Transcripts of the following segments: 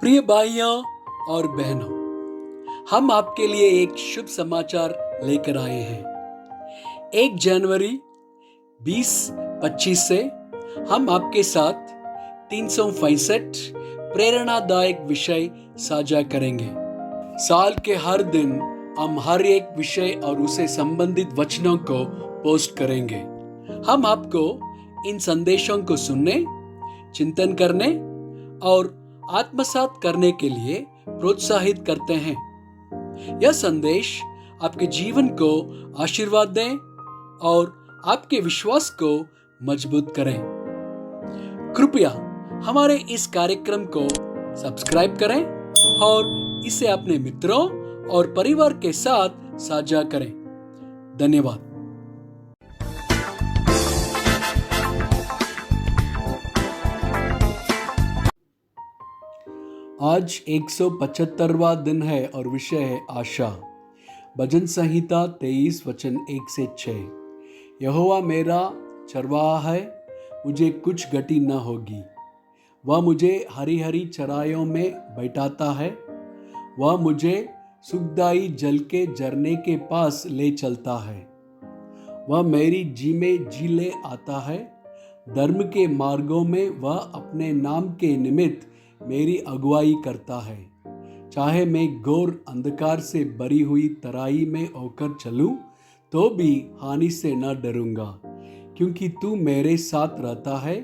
प्रिय भाइयों और बहनों, हम आपके लिए एक शुभ समाचार लेकर आए हैं। 1 जनवरी 2025 से हम आपके साथ 365 प्रेरणादायक विषय साझा करेंगे। साल के हर दिन हम हर एक विषय और उसे संबंधित वचनों को पोस्ट करेंगे। हम आपको इन संदेशों को सुनने, चिंतन करने और आत्मसात करने के लिए प्रोत्साहित करते हैं। यह संदेश आपके जीवन को आशीर्वाद दें और आपके विश्वास को मजबूत करें। कृपया हमारे इस कार्यक्रम को सब्सक्राइब करें और इसे अपने मित्रों और परिवार के साथ साझा करें। धन्यवाद। आज 175वां दिन है और विषय है आशा। भजन संहिता 23 वचन 1 से 6। यहोवा मेरा चरवाहा है, मुझे कुछ घटी न होगी। वह मुझे हरी हरी चराइयों में बैठाता है। वह मुझे सुखदाई जल के झरने के पास ले चलता है। वह मेरी जी में जी ले आता है। धर्म के मार्गों में वह अपने नाम के निमित्त मेरी अगुवाई करता है। चाहे मैं घोर अंधकार से भरी हुई तराई में होकर चलूं, तो भी हानि से न डरूंगा, क्योंकि तू मेरे साथ रहता है।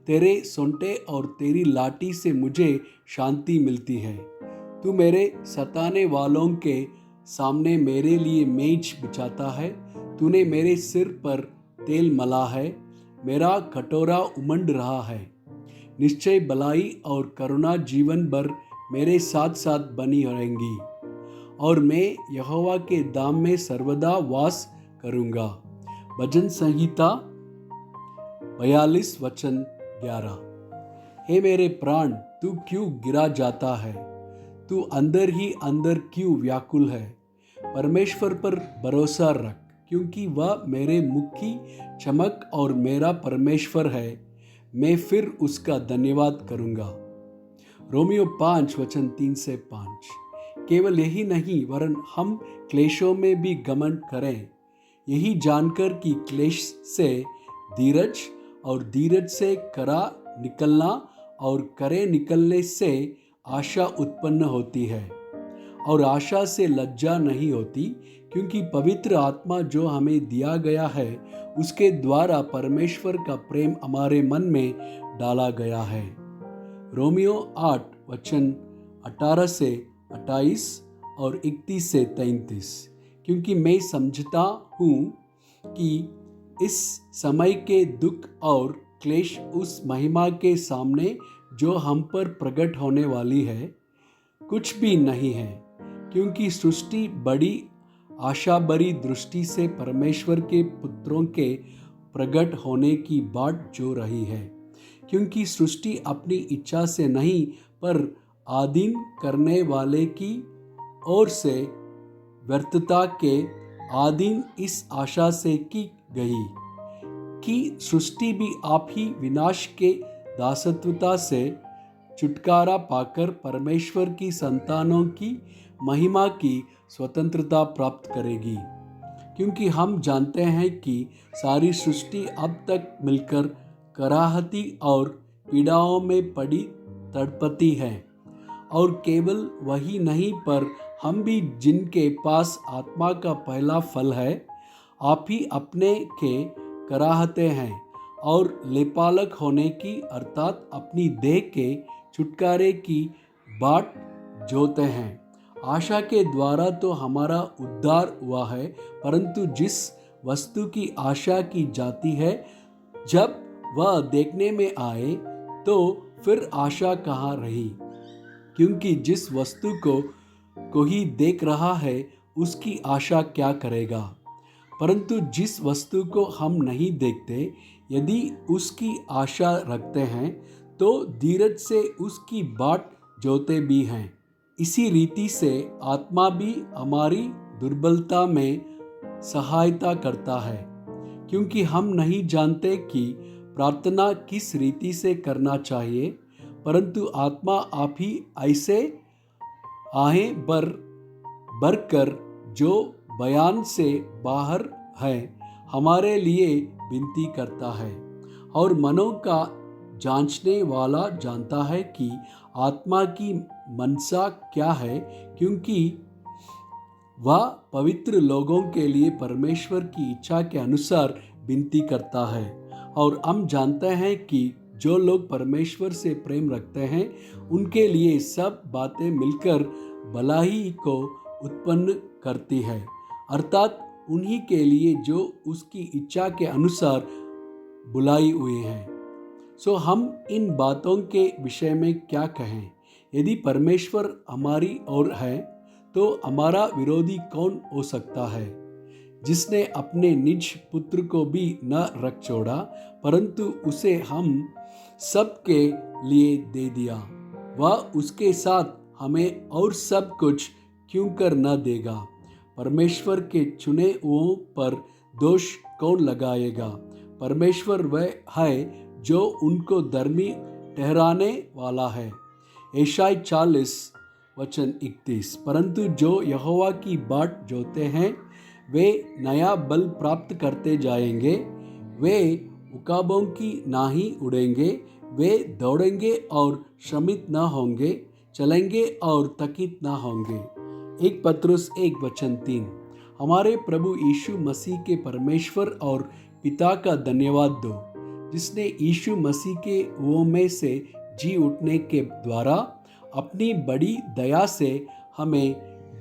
तेरे सोंटे और तेरी लाठी से मुझे शांति मिलती है। तू मेरे सताने वालों के सामने मेरे लिए मेज बिछाता है। तूने मेरे सिर पर तेल मला है। मेरा कटोरा उमंड रहा है। निश्चय भलाई और करुणा जीवन भर मेरे साथ साथ बनी रहेंगी, और मैं यहोवा के धाम में सर्वदा वास करूंगा। भजन संहिता 42 वचन 11। हे मेरे प्राण, तू क्यों गिरा जाता है? तू अंदर ही अंदर क्यों व्याकुल है? परमेश्वर पर भरोसा रख, क्योंकि वह मेरे मुख की चमक और मेरा परमेश्वर है। मैं फिर उसका धन्यवाद करूंगा। रोमियो 5 वचन 3 से 5। केवल यही नहीं, वरन हम क्लेशों में भी घमंड करें, यही जानकर कि क्लेश से धीरज और धीरज से करा निकलना और करे निकलने से आशा उत्पन्न होती है, और आशा से लज्जा नहीं होती, क्योंकि पवित्र आत्मा जो हमें दिया गया है उसके द्वारा परमेश्वर का प्रेम हमारे मन में डाला गया है। रोमियो 8 वचन 18 से 28 और 31 से 33। क्योंकि मैं समझता हूँ कि इस समय के दुख और क्लेश उस महिमा के सामने जो हम पर प्रकट होने वाली है कुछ भी नहीं है, क्योंकि सृष्टि बड़ी आशा भरी दृष्टि से परमेश्वर के पुत्रों के प्रकट होने की बाट जो रही है। क्योंकि सृष्टि अपनी इच्छा से नहीं, पर आधीन करने वाले की ओर से व्यर्थता के अधीन इस आशा से की गई कि सृष्टि भी आप ही विनाश के दासत्वता से छुटकारा पाकर परमेश्वर की संतानों की महिमा की स्वतंत्रता प्राप्त करेगी। क्योंकि हम जानते हैं कि सारी सृष्टि अब तक मिलकर कराहती और पीड़ाओं में पड़ी तड़पती है, और केवल वही नहीं, पर हम भी जिनके पास आत्मा का पहला फल है, आप ही अपने के कराहते हैं और लेपालक होने की अर्थात अपनी देह के छुटकारे की बाट जोते हैं। आशा के द्वारा तो हमारा उद्धार हुआ है, परंतु जिस वस्तु की आशा की जाती है, जब वह देखने में आए तो फिर आशा कहाँ रही? क्योंकि जिस वस्तु को कोई देख रहा है उसकी आशा क्या करेगा? परंतु जिस वस्तु को हम नहीं देखते, यदि उसकी आशा रखते हैं तो धीरज से उसकी बाट जोते भी हैं। इसी रीति से आत्मा भी हमारी दुर्बलता में सहायता करता है, क्योंकि हम नहीं जानते कि प्रार्थना किस रीति से करना चाहिए, परंतु आत्मा आप ही ऐसे आहें भर कर जो बयान से बाहर है हमारे लिए विनती करता है। और मनों का जांचने वाला जानता है कि आत्मा की मनसा क्या है, क्योंकि वह पवित्र लोगों के लिए परमेश्वर की इच्छा के अनुसार विनती करता है। और हम जानते हैं कि जो लोग परमेश्वर से प्रेम रखते हैं उनके लिए सब बातें मिलकर भलाई को उत्पन्न करती है, अर्थात उन्हीं के लिए जो उसकी इच्छा के अनुसार बुलाई हुए हैं। हम इन बातों के विषय में क्या कहें? यदि परमेश्वर हमारी ओर है तो हमारा विरोधी कौन हो सकता है? जिसने अपने निज पुत्र को भी न रख छोड़ा परंतु उसे हम सबके लिए दे दिया, वह उसके साथ हमें और सब कुछ क्यों कर न देगा? परमेश्वर के चुने हुओं पर दोष कौन लगाएगा? परमेश्वर वह है जो उनको धर्मी ठहराने वाला है। यशायाह 40:31। परंतु जो यहोवा की बाट जोते हैं वे नया बल प्राप्त करते जाएंगे, वे उकाबों की नाहीं उड़ेंगे, वे दौड़ेंगे और श्रमित न होंगे, चलेंगे और थकित न होंगे। 1 पत्रुस 1:3। हमारे प्रभु यीशु मसीह के परमेश्वर और पिता का धन्यवाद दो, जिसने यीशु मसीह के वो में से जी उठने के द्वारा अपनी बड़ी दया से हमें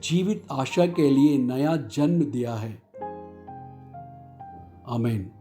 जीवित आशा के लिए नया जन्म दिया है। आमीन।